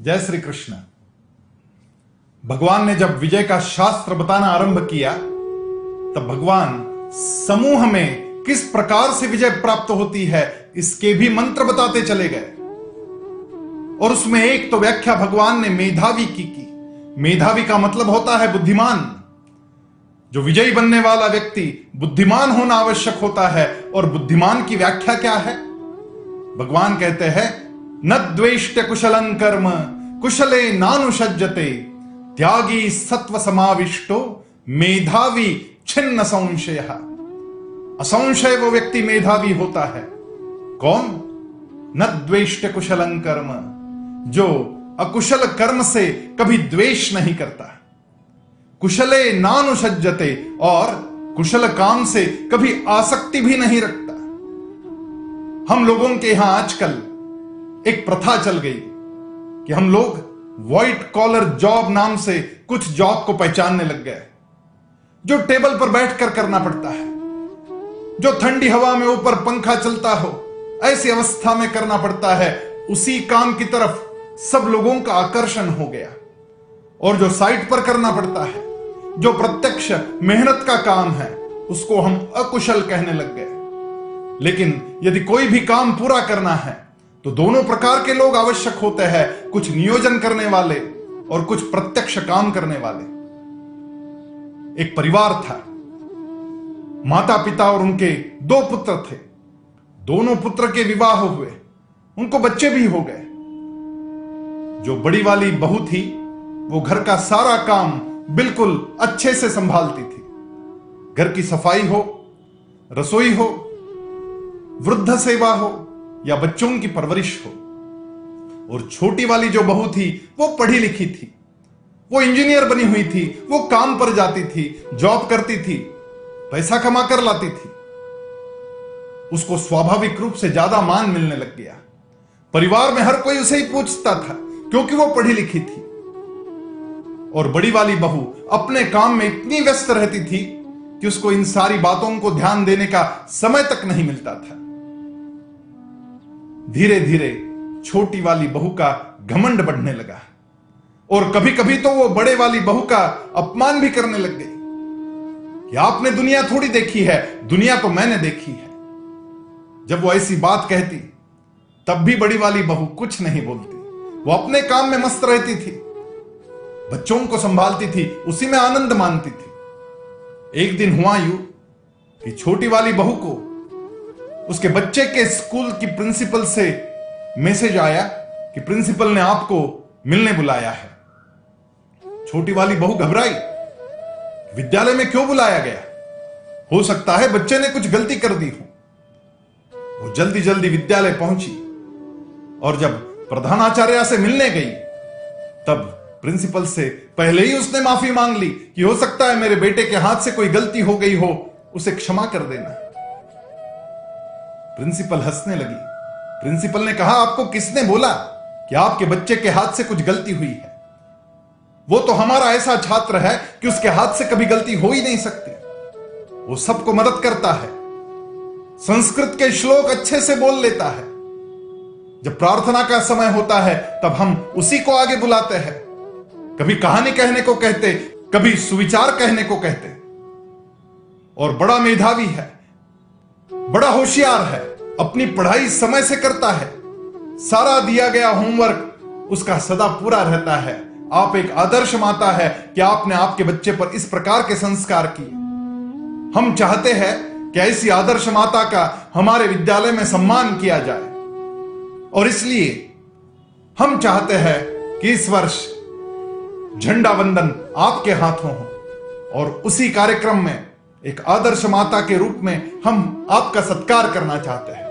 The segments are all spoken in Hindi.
जय श्री कृष्ण। भगवान ने जब विजय का शास्त्र बताना आरंभ किया तब भगवान समूह में किस प्रकार से विजय प्राप्त होती है इसके भी मंत्र बताते चले गए। और उसमें एक तो व्याख्या भगवान ने मेधावी की। मेधावी का मतलब होता है बुद्धिमान। जो विजयी बनने वाला व्यक्ति बुद्धिमान होना आवश्यक होता है। और बुद्धिमान की व्याख्या क्या है? भगवान कहते हैं न द्वेष्ट कुशलं कर्म कुशले नानुषज्जते त्यागी सत्व समाविष्टो मेधावी छिन्न संशय। असंशय वो व्यक्ति मेधावी होता है। कौन? न द्वेष्ट कुशलं कर्म, जो अकुशल कर्म से कभी द्वेष नहीं करता। कुशले नानुषज्जते, और कुशल काम से कभी आसक्ति भी नहीं रखता। हम लोगों के यहां आजकल एक प्रथा चल गई कि हम लोग व्हाइट कॉलर जॉब नाम से कुछ जॉब को पहचानने लग गए, जो टेबल पर बैठकर करना पड़ता है, जो ठंडी हवा में ऊपर पंखा चलता हो ऐसी अवस्था में करना पड़ता है। उसी काम की तरफ सब लोगों का आकर्षण हो गया। और जो साइट पर करना पड़ता है, जो प्रत्यक्ष मेहनत का काम है, उसको हम अकुशल कहने लग गए। लेकिन यदि कोई भी काम पूरा करना है तो दोनों प्रकार के लोग आवश्यक होते हैं, कुछ नियोजन करने वाले और कुछ प्रत्यक्ष काम करने वाले। एक परिवार था, माता पिता और उनके 2 पुत्र थे। दोनों पुत्र के विवाह हुए, उनको बच्चे भी हो गए। जो बड़ी वाली बहू थी वो घर का सारा काम बिल्कुल अच्छे से संभालती थी। घर की सफाई हो, रसोई हो, वृद्ध सेवा हो या बच्चों की परवरिश हो। और छोटी वाली जो बहू थी वो पढ़ी लिखी थी, वो इंजीनियर बनी हुई थी, वो काम पर जाती थी, जॉब करती थी, पैसा कमा कर लाती थी। उसको स्वाभाविक रूप से ज्यादा मान मिलने लग गया। परिवार में हर कोई उसे ही पूछता था क्योंकि वो पढ़ी लिखी थी। और बड़ी वाली बहू अपने काम में इतनी व्यस्त रहती थी कि उसको इन सारी बातों को ध्यान देने का समय तक नहीं मिलता था। धीरे धीरे छोटी वाली बहू का घमंड बढ़ने लगा और कभी कभी तो वो बड़े वाली बहू का अपमान भी करने लग गई कि आपने दुनिया थोड़ी देखी है, दुनिया तो मैंने देखी है। जब वो ऐसी बात कहती तब भी बड़ी वाली बहू कुछ नहीं बोलती। वो अपने काम में मस्त रहती थी, बच्चों को संभालती थी, उसी में आनंद मानती थी। एक दिन हुआ यूं कि छोटी वाली बहू को उसके बच्चे के स्कूल की प्रिंसिपल से मैसेज आया कि प्रिंसिपल ने आपको मिलने बुलाया है। छोटी वाली बहू घबराई, विद्यालय में क्यों बुलाया गया? हो सकता है बच्चे ने कुछ गलती कर दी हो। वो जल्दी जल्दी विद्यालय पहुंची और जब प्रधानाचार्य से मिलने गई तब प्रिंसिपल से पहले ही उसने माफी मांग ली कि हो सकता है मेरे बेटे के हाथ से कोई गलती हो गई हो, उसे क्षमा कर देना। प्रिंसिपल हंसने लगी। प्रिंसिपल ने कहा, आपको किसने बोला कि आपके बच्चे के हाथ से कुछ गलती हुई है? वो तो हमारा ऐसा छात्र है कि उसके हाथ से कभी गलती हो ही नहीं सकती। वो सबको मदद करता है, संस्कृत के श्लोक अच्छे से बोल लेता है। जब प्रार्थना का समय होता है तब हम उसी को आगे बुलाते हैं। कभी कहानी कहने को कहते, कभी सुविचार कहने को कहते। और बड़ा मेधावी है, बड़ा होशियार है, अपनी पढ़ाई समय से करता है, सारा दिया गया होमवर्क उसका सदा पूरा रहता है। आप एक आदर्श माता है कि आपने आपके बच्चे पर इस प्रकार के संस्कार किए। हम चाहते हैं कि ऐसी आदर्श माता का हमारे विद्यालय में सम्मान किया जाए और इसलिए हम चाहते हैं कि इस वर्ष झंडा वंदन आपके हाथों हो और उसी कार्यक्रम में एक आदर्श माता के रूप में हम आपका सत्कार करना चाहते हैं।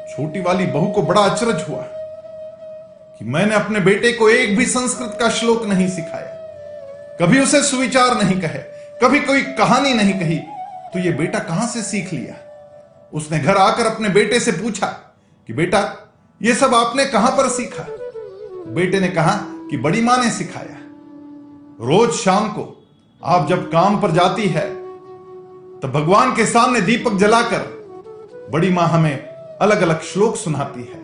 छोटी वाली बहू को बड़ा अचरज हुआ कि मैंने अपने बेटे को एक भी संस्कृत का श्लोक नहीं सिखाया, कभी उसे सुविचार नहीं कहे, कभी कोई कहानी नहीं कही, तो ये बेटा कहां से सीख लिया? उसने घर आकर अपने बेटे से पूछा कि बेटा ये सब आपने कहां पर सीखा? बेटे ने कहा कि बड़ी मां ने सिखाया। रोज शाम को आप जब काम पर जाती है तो भगवान के सामने दीपक जलाकर बड़ी मां हमें अलग अलग श्लोक सुनाती है।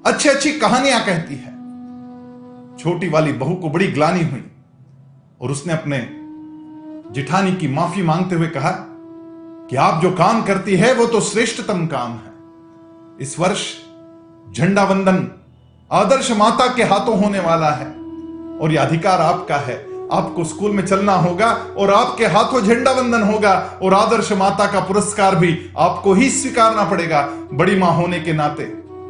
अच्छी अच्छी कहानियां कहती है। छोटी वाली बहू को बड़ी ग्लानि हुई और उसने अपने जिठानी की माफी मांगते हुए कहा कि आप जो काम करती है वो तो श्रेष्ठतम काम है। इस वर्ष झंडा वंदन आदर्श माता के हाथों होने वाला है और यह अधिकार आपका है। आपको स्कूल में चलना होगा और आपके हाथों झंडा वंदन होगा और आदर्श माता का पुरस्कार भी आपको ही स्वीकारना पड़ेगा। बड़ी मां होने के नाते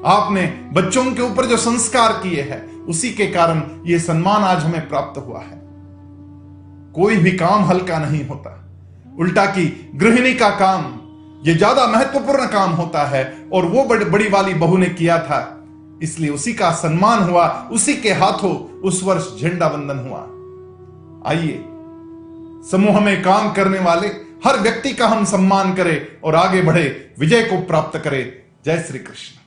आपने बच्चों के ऊपर जो संस्कार किए हैं उसी के कारण यह सम्मान आज हमें प्राप्त हुआ है। कोई भी काम हल्का नहीं होता, उल्टा की गृहिणी का काम यह ज्यादा महत्वपूर्ण काम होता है और वो बड़ी वाली बहू ने किया था, इसलिए उसी का सम्मान हुआ, उसी के हाथों उस वर्ष झंडा वंदन हुआ। आइए समूह में काम करने वाले हर व्यक्ति का हम सम्मान करें और आगे बढ़े, विजय को प्राप्त करें। जय श्री कृष्ण।